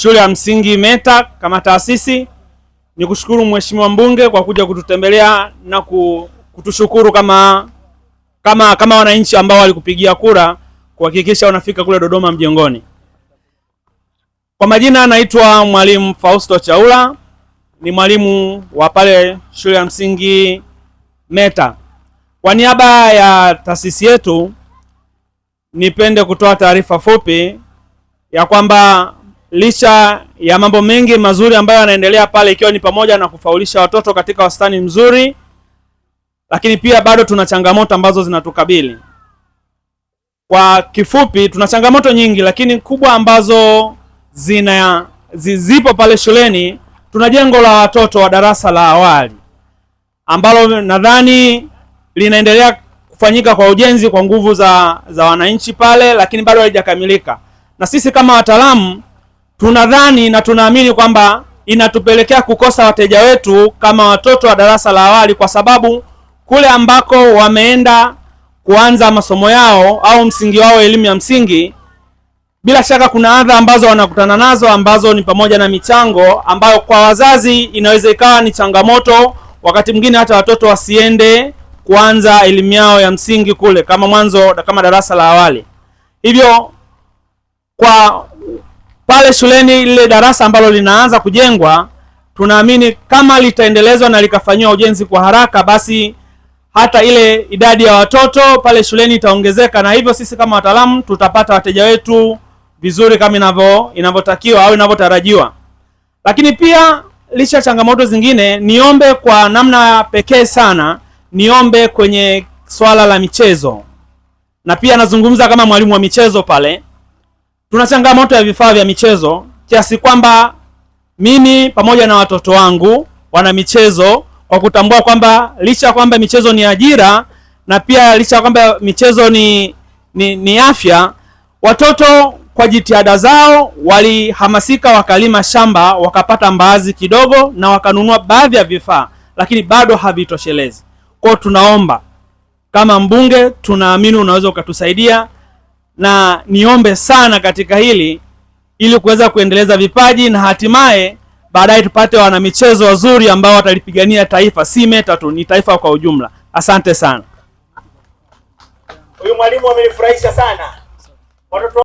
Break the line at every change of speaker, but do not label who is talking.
shule ya msingi Meta kama taasisi. Nikushukuru Mheshimiwa Mbunge kwa kuja kututembelea na kutushukuru kama wananchi ambao walikupigia kura kuhakikisha unafika kule Dodoma mjengoni. Kwa majina naitwa Mwalimu Fausto Chaula, ni mwalimu wa pale shule ya msingi Meta. Kwa niaba ya taasisi yetu nipende kutoa taarifa fupi ya kwamba licha ya mambo mengi mazuri ambayo yanaendelea pale, ikiwa ni pamoja na kufaulisha watoto katika wastani mzuri, lakini pia bado tuna changamoto ambazo zinatukabili. Kwa kifupi, tuna changamoto nyingi, lakini kubwa ambazo zipo pale shuleni, tuna jengo la watoto wa darasa la awali ambalo nadhani linaendelea kufanyika kwa ujenzi kwa nguvu za wananchi pale, lakini bado halijakamilika. Na sisi kama wataalamu tunadhani na tunaamini kwamba inatupelekea kukosa wateja wetu kama watoto wa darasa la awali, kwa sababu kule ambako wameenda kuanza masomo yao au msingi wao, elimu ya msingi, bila shaka kuna adha ambazo wanakutana nazo, ambazo ni pamoja na michango ambayo kwa wazazi inaweza ikawa ni changamoto, wakati mwingine hata watoto wasiende kuanza elimu yao ya msingi kule kama mwanzo, kama darasa la awali. Hivyo kwa pale shuleni, ile darasa ambalo linaanza kujengwa, tunaamini kama litaendelezwa na likafanywa ujenzi kwa haraka, basi hata ile idadi ya watoto pale shuleni itaongezeka, na hivyo sisi kama wataalamu tutapata wateja wetu vizuri kama inavyotakiwa au inavyotarajiwa. Lakini pia licha ya changamoto zingine, niombe kwa namna pekee sana, niombe kwenye swala la michezo, na pia nazungumza kama mwalimu wa michezo pale. Tuna changamoto ya vifaa vya michezo kiasi kwamba mimi pamoja na watoto wangu wana michezo, kwa kutambua kwamba licha ya kwamba michezo ni ajira na pia licha ya kwamba michezo ni afya, watoto kwa jitihada zao walihamasika, wakalima shamba, wakapata mbaazi kidogo na wakanunua baadhi ya vifaa, lakini bado havitoshelezi. Kwa tunaomba kama mbunge, tunaamini unaweza ukatusaidia, na niombe sana katika hili ili kuweza kuendeleza vipaji na hatimaye baadaye tupate wana michezo wazuri ambao watalipigania taifa, si Meta tu, ni taifa kwa ujumla. Asante sana.
Huyu mwalimu amenifurahisha sana. Watoto